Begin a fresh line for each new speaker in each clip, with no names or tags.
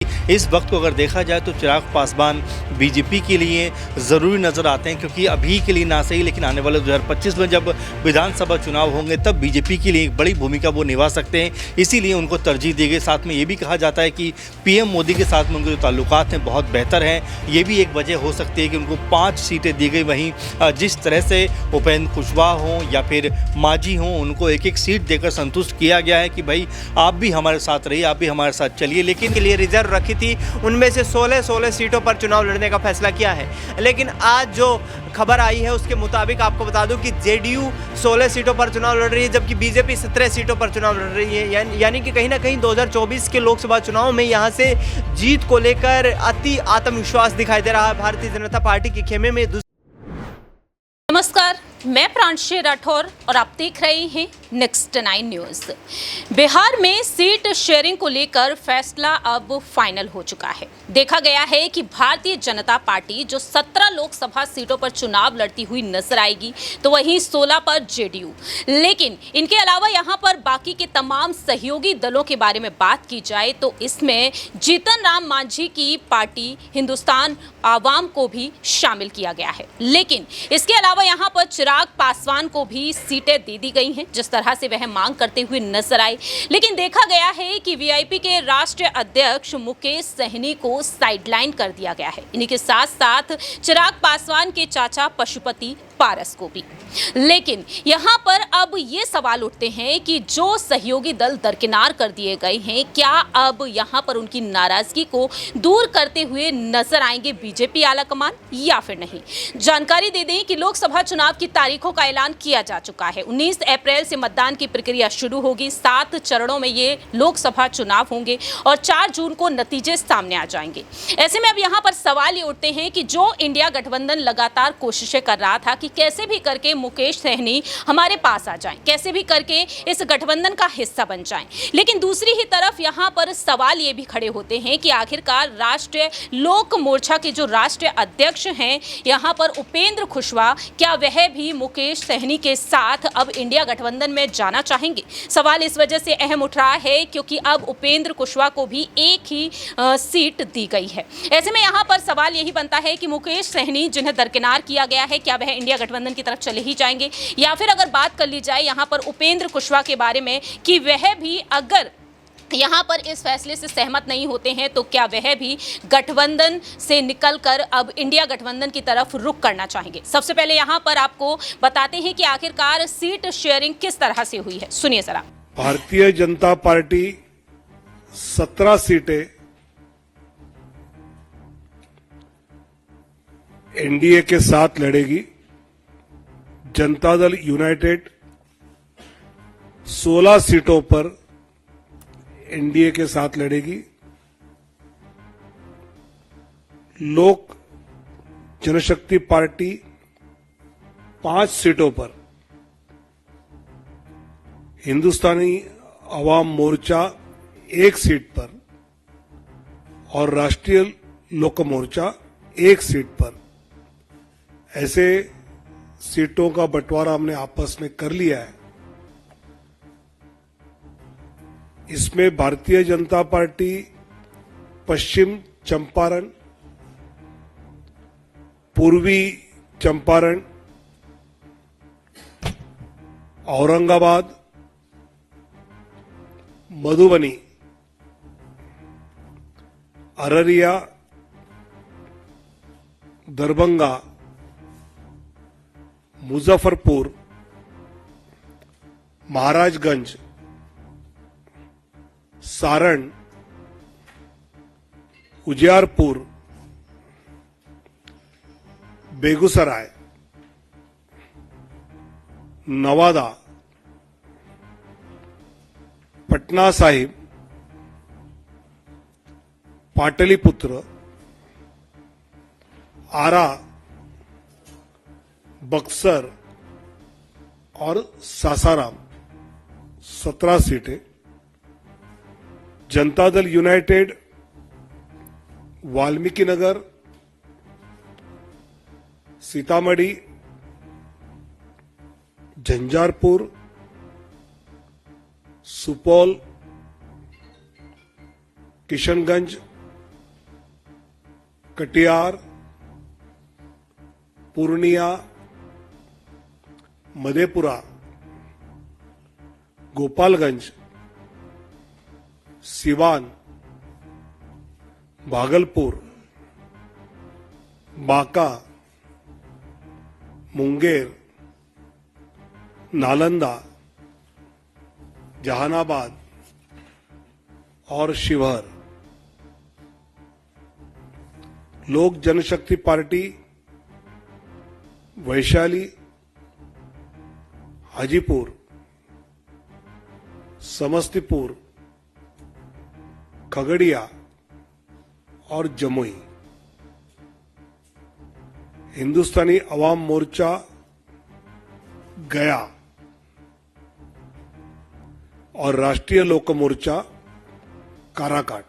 इस वक्त को अगर देखा जाए तो चिराग पासवान बीजेपी के लिए ज़रूरी नज़र आते हैं, क्योंकि अभी के लिए ना सही लेकिन आने वाले 2025 में जब विधानसभा चुनाव होंगे तब बीजेपी के लिए एक बड़ी भूमिका वो निभा सकते हैं, इसीलिए उनको तरजीह दी गई। साथ में ये भी कहा जाता है कि पीएम मोदी के साथ में उनके जो ताल्लुकात हैं बहुत बेहतर हैं, ये भी एक वजह हो सकती है कि उनको 5 सीटें दी गई। वहीं जिस तरह से उपेंद्र कुशवाहा हों या फिर मांझी हों, उनको एक एक सीट देकर संतुष्ट किया गया है कि भाई आप भी हमारे साथ रहिए, आप भी हमारे साथ चलिए। लेकिन
के लिए रिजर्व रखी थी, उनमें से 16 सीटों पर चुनाव लड़ने का फैसला किया है। लेकिन आज जो खबर आई है उसके मुताबिक आपको बता दूं कि जेडीयू 16 सीटों पर चुनाव लड़ रही है, जबकि बीजेपी 17 सीटों पर चुनाव लड़ रही है। यानी कि कहीं ना कहीं 2024 के लोकसभा चुनाव में यहां से जीत को लेकर अति आत्मविश्वास दिखाई दे रहा है भारतीय जनता पार्टी के खेमे में।
नमस्कार, मैं प्रांशी राठौर और आप देख रहे हैं नेक्स्ट 9 न्यूज। बिहार में सीट शेयरिंग को लेकर फैसला अब फाइनल हो चुका है। देखा गया है कि भारतीय जनता पार्टी जो 17 लोकसभा सीटों पर चुनाव लड़ती हुई नजर आएगी, तो वहीं 16 पर जेडीयू। लेकिन इनके अलावा यहां पर बाकी के तमाम सहयोगी दलों के बारे में बात की जाए तो इसमें जीतन राम मांझी की पार्टी हिंदुस्तान आवाम को भी शामिल किया गया है। लेकिन इसके अलावा यहां पर चिराग पासवान को भी सीटें दे दी गई हैं, जिस तरह से वह मांग करते हुए नजर आए। लेकिन देखा गया है कि वीआईपी के राष्ट्रीय अध्यक्ष मुकेश सहनी को साइडलाइन कर दिया गया है। इन्हीं के साथ साथ चिराग पासवान के चाचा पशुपति पारस को भी। लेकिन यहां पर अब ये सवाल उठते हैं कि जो सहयोगी दल दरकिनार कर दिए गए हैं, क्या अब यहां पर उनकी नाराजगी को दूर करते हुए नजर आएंगे बीजेपी आलाकमान या फिर नहीं। जानकारी दे दें कि लोकसभा चुनाव की तारीखों का ऐलान किया जा चुका है। 19 अप्रैल से मतदान की प्रक्रिया शुरू होगी। 7 चरणों में ये लोकसभा चुनाव होंगे और 4 जून को नतीजे सामने आ जाएंगे। ऐसे में अब यहां पर सवाल ये उठते हैं कि जो इंडिया गठबंधन लगातार कोशिशें कर रहा था कि कैसे भी करके मुकेश सहनी हमारे पास आ जाएं, कैसे भी करके इस गठबंधन का हिस्सा बन जाएं। लेकिन दूसरी ही तरफ यहां पर सवाल ये भी खड़े होते हैं कि आखिरकार राष्ट्रीय लोक मोर्चा के जो राष्ट्रीय अध्यक्ष हैं यहां पर उपेंद्र कुशवाहा, क्या वह भी मुकेश सहनी के साथ अब इंडिया गठबंधन में जाना चाहेंगे। सवाल इस वजह से अहम उठ रहा है क्योंकि अब उपेंद्र कुशवाहा को भी एक ही सीट दी गई है। ऐसे में यहां पर सवाल यही बनता है कि मुकेश सहनी जिन्हें दरकिनार किया गया है, क्या वह इंडिया गठबंधन की तरफ चले ही जाएंगे, या फिर अगर बात कर ली जाए यहां पर उपेंद्र कुशवाहा के बारे में कि वह भी अगर यहां पर इस फैसले से सहमत नहीं होते हैं तो क्या वह भी गठबंधन से निकलकर अब इंडिया गठबंधन की तरफ रुख करना चाहेंगे। सबसे पहले यहां पर आपको बताते हैं कि आखिरकार सीट शेयरिंग किस तरह से हुई है, सुनिए जरा।
भारतीय जनता पार्टी 17 सीटें एनडीए के साथ लड़ेगी। जनता दल यूनाइटेड 16 सीटों पर एनडीए के साथ लड़ेगी। लोक जनशक्ति पार्टी 5 सीटों पर, हिंदुस्तानी अवाम मोर्चा 1 सीट पर और राष्ट्रीय लोक मोर्चा 1 सीट पर, ऐसे सीटों का बंटवारा हमने आपस में कर लिया है। इसमें भारतीय जनता पार्टी पश्चिम चंपारण, पूर्वी चंपारण, औरंगाबाद, मधुबनी, अररिया, दरभंगा, मुजफ्फरपुर, महाराजगंज, सारण, उजियारपुर, बेगूसराय, नवादा, पटना साहिब, पाटलिपुत्र, आरा, बक्सर और सासाराम 17 सीटें। जनता दल यूनाइटेड वाल्मीकि नगर, सीतामढ़ी, झंझारपुर, सुपौल, किशनगंज, कटिहार, पूर्णिया, मधेपुरा, गोपालगंज, सिवान, भागलपुर, बांका, मुंगेर, नालंदा, जहानाबाद और शिवहर। लोक जनशक्ति पार्टी वैशाली, हाजीपुर, समस्तीपुर, खगड़िया और जमुई। हिंदुस्तानी अवाम मोर्चा गया और राष्ट्रीय लोक मोर्चा काराकाट।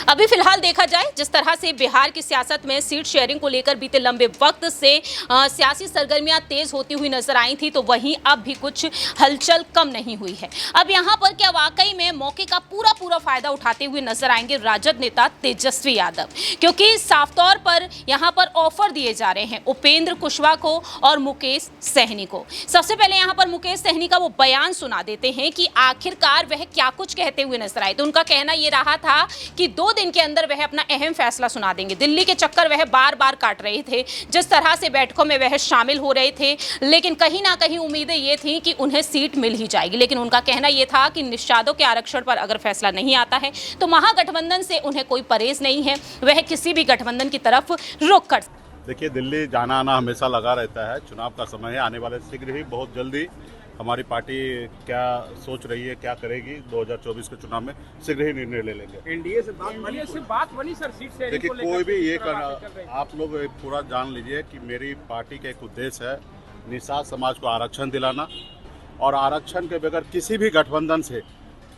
अभी फिलहाल देखा जाए जिस तरह से बिहार की सियासत में सीट शेयरिंग को लेकर बीते लंबे वक्त से सियासी सरगर्मियां तेज होती हुई नजर आई थी, तो वहीं अब भी कुछ हलचल कम नहीं हुई है। अब यहां पर क्या वाकई में मौके का पूरा फायदा उठाते हुए नजर आएंगे राजद नेता तेजस्वी यादव, क्योंकि साफ तौर पर यहां पर ऑफर दिए जा रहे हैं उपेंद्र कुशवाहा को और मुकेश सहनी को। सबसे पहले यहां पर मुकेश सहनी का वो बयान सुना देते हैं कि आखिरकार वह क्या कुछ कहते हुए नजर आए। तो उनका कहना यह रहा था कि 2 दिन के अंदर वह अपना अहम फैसला सुना देंगे। दिल्ली के चक्कर वह बार काट रहे थे, जिस तरह से बैठकों में वह शामिल हो रहे थे, लेकिन कहीं ना कहीं उम्मीदें ये थी कि उन्हें सीट मिल ही जाएगी। लेकिन उनका कहना यह था कि निषादों के आरक्षण पर अगर फैसला नहीं आता है तो महागठबंधन से उन्हें कोई परहेज नहीं है, वह किसी भी गठबंधन की तरफ रुख कर।
देखिए, दिल्ली जाना आना हमेशा लगा रहता है। चुनाव का समय है, आने वाले शीघ्र ही बहुत जल्दी हमारी पार्टी क्या सोच रही है, क्या करेगी 2024 के चुनाव में शीघ्र ही निर्णय ले लेंगे।
एनडीए से बात बनी सर सीट शेयरिंग
देखिए,
को लेकर
कोई भी ये करना, आप लोग पूरा जान लीजिए कि मेरी पार्टी का एक उद्देश्य है निषाद समाज को आरक्षण दिलाना, और आरक्षण के बगैर किसी भी गठबंधन से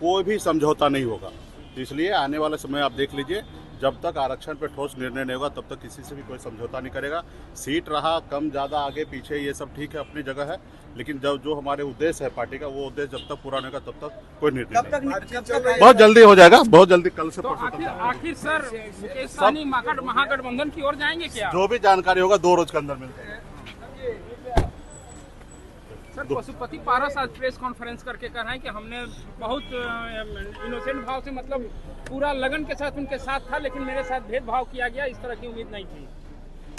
कोई भी समझौता नहीं होगा। तो इसलिए आने वाले समय आप देख लीजिए, जब तक आरक्षण पर ठोस निर्णय नहीं होगा तब तक किसी से भी कोई समझौता नहीं करेगा। सीट रहा कम ज़्यादा आगे पीछे ये सब ठीक है, अपनी जगह है, लेकिन जब जो हमारे उद्देश्य है पार्टी का, वो उद्देश्य जब तक पूरा नहीं होगा तब तक कोई निर्णय नहीं। बहुत जल्दी हो जाएगा, बहुत जल्दी, कल से
तो
परसों
आखिर सर मुकेश सहनी महागठबंधन की ओर जाएंगे क्या?
जो भी जानकारी होगा 2 रोज के अंदर मिलता है।
सर, पशुपति पारस आज प्रेस कॉन्फ्रेंस करके कह रहे हैं कि हमने बहुत इनोसेंट भाव से, मतलब पूरा लगन के साथ उनके साथ था, लेकिन मेरे साथ भेदभाव किया गया, इस तरह की उम्मीद नहीं थी।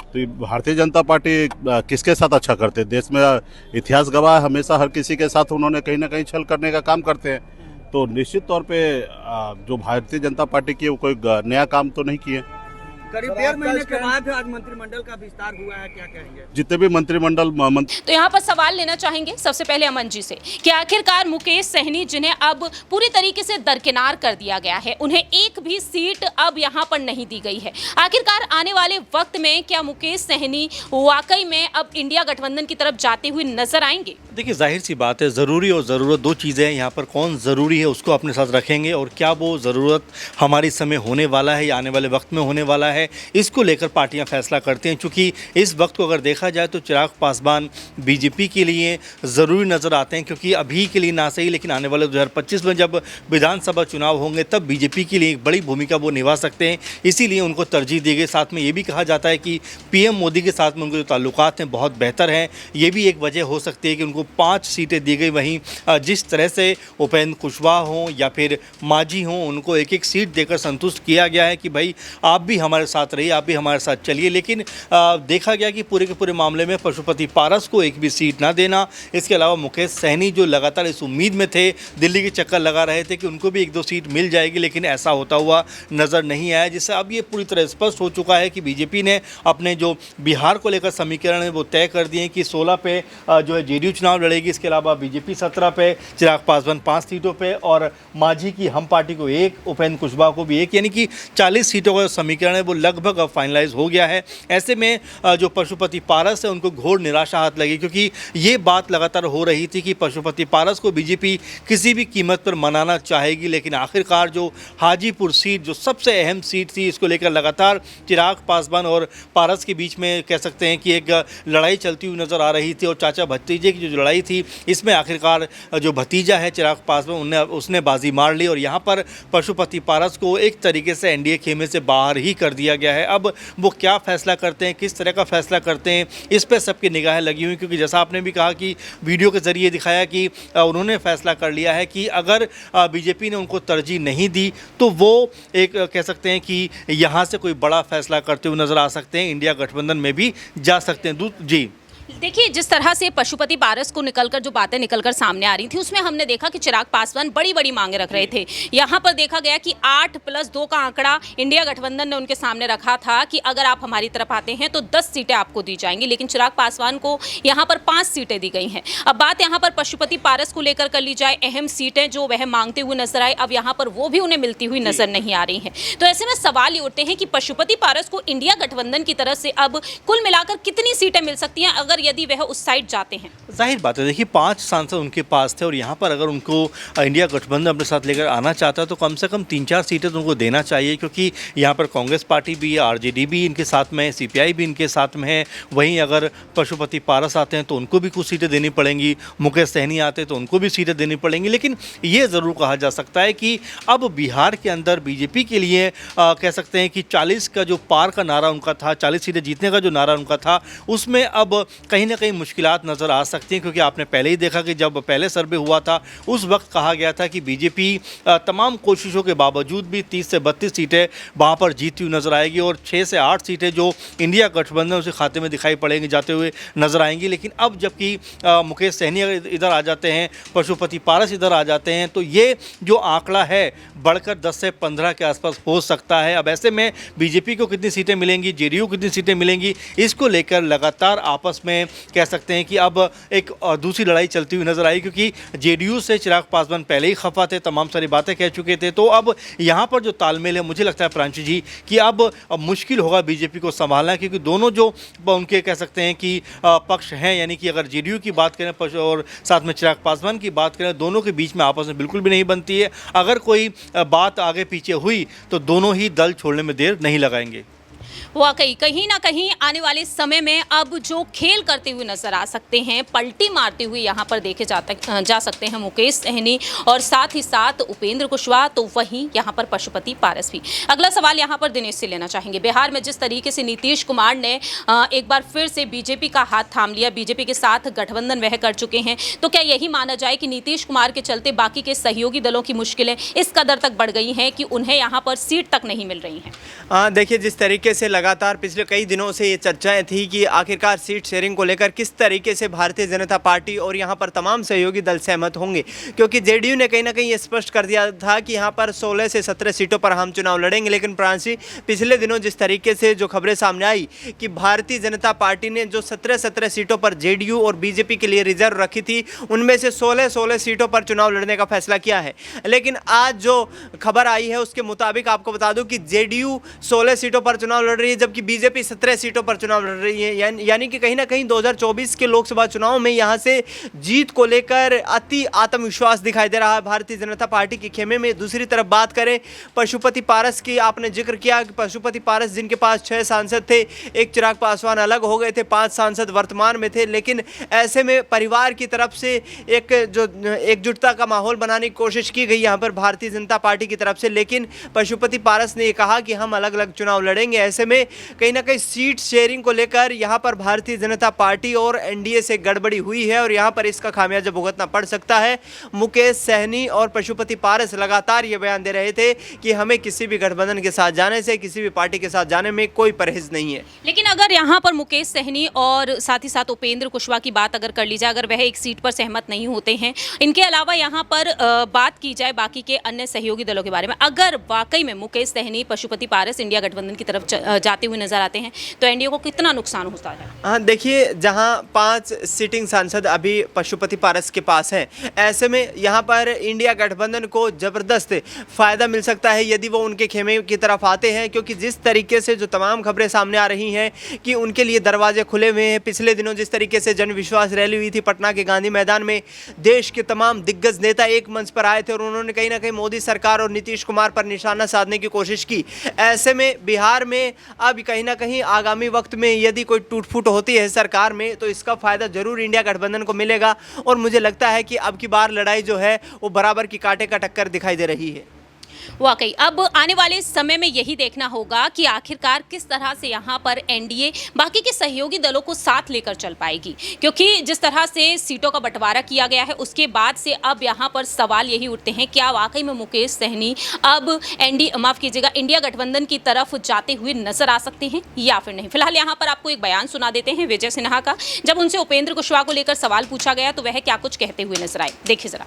तो भारतीय जनता पार्टी किसके साथ अच्छा करते हैं? देश में इतिहास गवाह है, हमेशा हर किसी के साथ उन्होंने कहीं ना कहीं छल करने का काम करते हैं। तो निश्चित तौर पे जो भारतीय जनता पार्टी की, वो कोई नया काम तो नहीं किए।
करीब 1.5 महीने के बाद आज मंत्रिमंडल का विस्तार हुआ है, क्या कहेंगे?
जितने भी मंत्रिमंडल
तो यहाँ पर सवाल लेना चाहेंगे सबसे पहले अमन जी से कि आखिरकार मुकेश सहनी, जिन्हें अब पूरी तरीके से दरकिनार कर दिया गया है, उन्हें एक भी सीट अब यहाँ पर नहीं दी गई है, आखिरकार आने वाले वक्त में क्या मुकेश सहनी वाकई में अब इंडिया गठबंधन की तरफ जाते हुए नजर आएंगे?
देखिए, जाहिर सी बात है, ज़रूरी और ज़रूरत 2 चीज़ें हैं। यहाँ पर कौन ज़रूरी है उसको अपने साथ रखेंगे, और क्या वो ज़रूरत हमारी समय होने वाला है या आने वाले वक्त में होने वाला है, इसको लेकर पार्टियां फैसला करती हैं। क्योंकि इस वक्त को अगर देखा जाए तो चिराग पासवान बीजेपी के लिए ज़रूरी नज़र आते हैं, क्योंकि अभी के लिए ना सही, लेकिन आने वाले 2025 में जब विधानसभा चुनाव होंगे तब बीजेपी के लिए एक बड़ी भूमिका वो निभा सकते हैं, इसीलिए उनको तरजीह दी गई। साथ में ये भी कहा जाता है कि पीएम मोदी के साथ में उनके जो ताल्लुकात हैं बहुत बेहतर हैं, ये भी एक वजह हो सकती है कि उनको 5 सीटें दी गई। वहीं जिस तरह से उपेंद्र कुशवाहा हों या फिर मांझी हों, उनको एक एक सीट देकर संतुष्ट किया गया है कि भाई आप भी हमारे साथ रहिए, आप भी हमारे साथ चलिए। लेकिन देखा गया कि पूरे के पूरे मामले में पशुपति पारस को एक भी सीट ना देना, इसके अलावा मुकेश सहनी जो लगातार इस उम्मीद में थे, दिल्ली के चक्कर लगा रहे थे कि उनको भी 1-2 सीट मिल जाएगी, लेकिन ऐसा होता हुआ नज़र नहीं आया, जिससे अब ये पूरी तरह स्पष्ट हो चुका है कि बीजेपी ने अपने जो बिहार को लेकर समीकरण है वो तय कर दिए कि 16 पे जो है जेडीयू चुनाव लड़ेगी, इसके अलावा बीजेपी 17 पे, चिराग पासवान 5 सीटों पे और मांझी की हम पार्टी को 1, उपेंद्र कुशवाहा को भी 1, यानी कि 40 सीटों का समीकरण है वो लगभग अब फाइनलाइज हो गया है। ऐसे में जो पशुपति पारस है उनको घोर निराशा हाथ लगी, क्योंकि ये बात लगातार हो रही थी कि पशुपति पारस को बीजेपी किसी भी कीमत पर मनाना चाहेगी, लेकिन आखिरकार जो हाजीपुर फतेहपुर सीट जो सबसे अहम सीट थी, इसको लेकर लगातार चिराग पासवान और पारस के बीच में कह सकते हैं कि एक लड़ाई चलती हुई नज़र आ रही थी। और चाचा भतीजे की जो लड़ाई थी, इसमें आखिरकार जो भतीजा है चिराग पासवान उसने बाजी मार ली और यहाँ पर पशुपति पारस को एक तरीके से एनडीए खेमे से बाहर ही कर दिया गया है। अब वो क्या फैसला करते हैं, किस तरह का फैसला करते हैं, इस पर सबकी निगाहें लगी हुई, क्योंकि जैसा आपने भी कहा कि वीडियो के जरिए दिखाया कि उन्होंने फैसला कर लिया है कि अगर बीजेपी ने उनको तरजीह नहीं दी तो वो एक कह सकते हैं कि यहाँ से कोई बड़ा फैसला करते हुए नजर आ सकते हैं, इंडिया गठबंधन में भी जा सकते हैं। जी
देखिए, जिस तरह से पशुपति पारस को निकलकर जो बातें निकलकर सामने आ रही थी, उसमें हमने देखा कि चिराग पासवान बड़ी बड़ी मांगे रख रहे थे। यहाँ पर देखा गया कि 8+2 का आंकड़ा इंडिया गठबंधन ने उनके सामने रखा था कि अगर आप हमारी तरफ आते हैं तो 10 सीटें आपको दी जाएंगी, लेकिन चिराग पासवान को यहाँ पर 5 सीटें दी गई हैं। अब बात यहाँ पर पशुपति पारस को लेकर कर ली जाए, अहम सीटें जो वह मांगते हुए नजर आए, अब यहाँ पर वो भी उन्हें मिलती हुई नजर नहीं आ रही हैं। तो ऐसे में सवाल ये उठते हैं कि पशुपति पारस को इंडिया गठबंधन की तरफ से अब कुल मिलाकर कितनी सीटें मिल सकती हैं अगर यदि वह उस साइड जाते हैं।
जाहिर बात है, देखिए 5 सांसद उनके पास थे और यहाँ पर अगर उनको इंडिया गठबंधन अपने साथ लेकर आना चाहता है तो कम से कम 3-4 सीटें तो उनको देना चाहिए, क्योंकि यहाँ पर कांग्रेस पार्टी भी है, आरजेडी भी इनके साथ में है, सीपीआई भी इनके साथ में है। वहीं अगर पशुपति पारस आते हैं तो उनको भी कुछ सीटें देनी पड़ेंगी, मुकेश सहनी आते हैं तो उनको भी सीटें देनी पड़ेंगी। लेकिन ये ज़रूर कहा जा सकता है कि अब बिहार के अंदर बीजेपी के लिए कह सकते हैं कि 40 का जो पार का नारा उनका था, 40 सीटें जीतने का जो नारा उनका था, उसमें अब कहीं ना कहीं मुश्किलात नज़र आ सकती हैं। क्योंकि आपने पहले ही देखा कि जब पहले सर्वे हुआ था उस वक्त कहा गया था कि बीजेपी तमाम कोशिशों के बावजूद भी 30 से 32 सीटें वहाँ पर जीतती हुई नज़र आएगी और 6 से 8 सीटें जो इंडिया गठबंधन उसे खाते में दिखाई पड़ेंगी, जाते हुए नज़र आएंगी। लेकिन अब जबकि मुकेश सहनी इधर आ जाते हैं, पशुपति पारस इधर आ जाते हैं, तो ये जो आंकड़ा है बढ़कर 10 से 15 के आसपास हो सकता है। अब ऐसे में बीजेपी को कितनी सीटें मिलेंगी, जेडीयू को कितनी सीटें मिलेंगी, इसको लेकर लगातार आपस में कह सकते हैं कि अब एक दूसरी लड़ाई चलती हुई नजर आई, क्योंकि जेडीयू से चिराग पासवान पहले ही खफा थे, तमाम सारी बातें कह चुके थे। तो अब यहाँ पर जो तालमेल है, मुझे लगता है प्रांशु जी कि अब मुश्किल होगा बीजेपी को संभालना, क्योंकि दोनों जो उनके कह सकते हैं कि पक्ष हैं, यानी कि अगर जेडीयू की बात करें और साथ में चिराग पासवान की बात करें, दोनों के बीच में आपस में बिल्कुल भी नहीं बनती है। अगर कोई बात आगे पीछे हुई तो दोनों ही दल छोड़ने में देर नहीं लगाएंगे।
वाकई कहीं ना कहीं आने वाले समय में अब जो खेल करते हुए नजर आ सकते हैं, पलटी मारते हुए यहाँ पर देखे जा सकते हैं मुकेश सहनी और साथ ही साथ उपेंद्र कुशवाहा, तो वहीं यहाँ पर पशुपति पारस भी। अगला सवाल यहाँ पर दिनेश से लेना चाहेंगे। बिहार में जिस तरीके से नीतीश कुमार ने एक बार फिर से बीजेपी का हाथ थाम लिया, बीजेपी के साथ गठबंधन वह कर चुके हैं, तो क्या यही माना जाए कि नीतीश कुमार के चलते बाकी के सहयोगी दलों की मुश्किलें इस कदर तक बढ़ गई हैं कि उन्हें यहाँ पर सीट तक नहीं मिल रही हैं?
देखिए, जिस तरीके से लगातार पिछले कई दिनों से ये चर्चाएं थी कि आखिरकार सीट शेयरिंग को लेकर किस तरीके से भारतीय जनता पार्टी और यहाँ पर तमाम सहयोगी दल सहमत होंगे, क्योंकि जेडीयू ने कहीं ना कहीं ये स्पष्ट कर दिया था कि यहाँ पर 16 से 17 सीटों पर हम चुनाव लड़ेंगे। लेकिन प्रांशी, पिछले दिनों जिस तरीके से जो खबरें सामने आई कि भारतीय जनता पार्टी ने जो 17 सीटों पर जेडीयू और बीजेपी के लिए रिजर्व रखी थी, उनमें से 16 सीटों पर चुनाव लड़ने का फैसला किया है। लेकिन आज जो खबर आई है उसके मुताबिक आपको बता दूं कि जेडीयू 16 सीटों पर चुनाव लड़ रही है, जबकि बीजेपी 17 सीटों पर चुनाव लड़ रही है। यानी कि कहीं ना कहीं 2024 के लोकसभा चुनाव में यहां से जीत को लेकर अति आत्मविश्वास दिखाई दे रहा है भारतीय जनता पार्टी के खेमे में। दूसरी तरफ बात करें पशुपति पारस की, आपने जिक्र किया कि पशुपति पारस जिनके पास 6 सांसद थे, एक चिराग पासवान अलग हो गए थे, 5 सांसद वर्तमान में थे। लेकिन ऐसे में परिवार की तरफ से एक जो एकजुटता का माहौल बनाने की कोशिश की गई यहाँ पर भारतीय जनता पार्टी की तरफ से, लेकिन पशुपति पारस ने कहा कि हम अलग अलग चुनाव लड़ेंगे। ऐसे में कहीं ना कहीं सीट शेयरिंग को लेकर यहाँ पर भारतीय जनता पार्टी और एनडीए से गड़बड़ी हुई है और यहाँ पर इसका खामियाजा भुगतना पड़ सकता है। मुकेश सहनी और पशुपति पारस लगातार ये बयान दे रहे थे कि हमें किसी भी गठबंधन के साथ जाने से, किसी भी पार्टी के साथ जाने में कोई परहेज नहीं है।
लेकिन अगर यहाँ पर मुकेश सहनी और साथ ही साथ उपेंद्र कुशवाहा की बात अगर कर ली जाए, अगर वह एक सीट पर सहमत नहीं होते हैं, इनके अलावा यहाँ पर बात की जाए बाकी के अन्य सहयोगी दलों के बारे में, अगर वाकई में मुकेश सहनी, पशुपति पारस इंडिया गठबंधन की तरफ जाते हुए नजर आते हैं, तो एनडीए को कितना नुकसान होता है?
हाँ, देखिए, जहां 5 सिटिंग सांसद अभी पशुपति पारस के पास हैं, ऐसे में यहां पर इंडिया गठबंधन को ज़बरदस्त फ़ायदा मिल सकता है यदि वो उनके खेमे की तरफ आते हैं, क्योंकि जिस तरीके से जो तमाम खबरें सामने आ रही हैं कि उनके लिए दरवाजे खुले हुए हैं। पिछले दिनों जिस तरीके से जन विश्वास रैली हुई थी पटना के गांधी मैदान में, देश के तमाम दिग्गज नेता एक मंच पर आए थे और उन्होंने कहीं ना कहीं मोदी सरकार और नीतीश कुमार पर निशाना साधने की कोशिश की। ऐसे में बिहार में अब कहीं ना कहीं आगामी वक्त में यदि कोई टूट फूट होती है सरकार में, तो इसका फ़ायदा जरूर इंडिया गठबंधन को मिलेगा और मुझे लगता है कि अब की बार लड़ाई जो है वो बराबर की कांटे का टक्कर दिखाई दे रही है।
वाकई अब आने वाले समय में यही देखना होगा कि आखिरकार किस तरह से यहाँ पर एनडीए बाकी के सहयोगी दलों को साथ लेकर चल पाएगी, क्योंकि जिस तरह से सीटों का बंटवारा किया गया है उसके बाद से अब यहाँ पर सवाल यही उठते हैं, क्या वाकई में मुकेश सहनी अब इंडिया गठबंधन की तरफ जाते हुए नजर आ सकते हैं या फिर नहीं। फिलहाल यहाँ पर आपको एक बयान सुना देते हैं विजय सिन्हा का, जब उनसे उपेंद्र कुशवाहा को लेकर सवाल पूछा गया तो वह क्या कुछ कहते हुए नजर आए, देखिए जरा।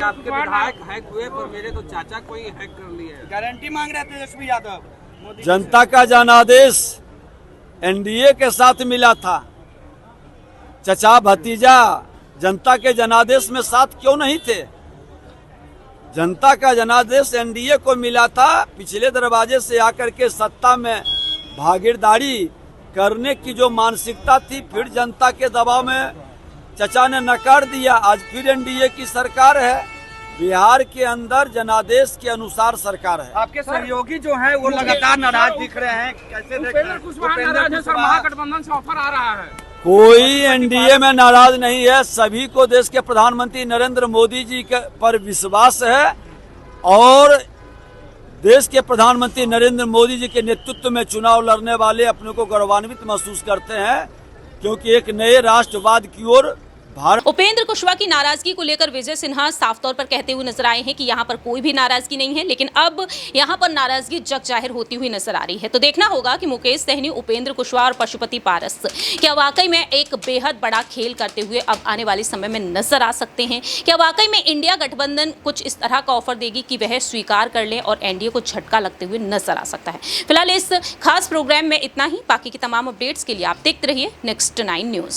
आपके विधायक हैक हुए पर मेरे तो चाचा कोई हैक कर लिया है। गारंटी मांग रहे थे तेजस्वी यादव।
जनता का जनादेश एनडीए के साथ मिला था, चचा भतीजा जनता के जनादेश में साथ क्यों नहीं थे? जनता का जनादेश एनडीए को मिला था, पिछले दरवाजे से आकर के सत्ता में भागीदारी करने की जो मानसिकता थी, फिर जनता के दबाव में चचा ने नकार दिया। आज फिर एनडीए की सरकार है, बिहार के अंदर जनादेश के अनुसार सरकार है।
आपके सहयोगी जो हैं वो लगातार नाराज दिख रहे हैं, कैसे देख रहे हैं?
महागठबंधन से ऑफर आ रहा है।
कोई एनडीए में नाराज नहीं है, सभी को देश के प्रधानमंत्री नरेंद्र मोदी जी पर विश्वास है और देश के प्रधानमंत्री नरेंद्र मोदी जी के नेतृत्व में चुनाव लड़ने वाले अपने को गौरवान्वित महसूस करते हैं, क्योंकि एक नए राष्ट्रवाद की ओर
उपेंद्र कुशवाहा की नाराजगी को लेकर विजय सिन्हा साफ तौर पर कहते हुए नजर आए हैं कि यहां पर कोई भी नाराजगी नहीं है, लेकिन अब यहां पर नाराजगी जग जाहिर होती हुई नजर आ रही है। तो देखना होगा कि मुकेश सहनी, उपेंद्र कुशवाहा और पशुपति पारस क्या वाकई में एक बेहद बड़ा खेल करते हुए अब आने वाले समय में नजर आ सकते हैं। क्या वाकई में इंडिया गठबंधन कुछ इस तरह का ऑफर देगी कि वह स्वीकार कर ले और एनडीए को झटका लगते हुए नजर आ सकता है। फिलहाल इस खास प्रोग्राम में इतना ही। बाकी की तमाम अपडेट्स के लिए आप देखते रहिए नेक्स्ट 9 न्यूज।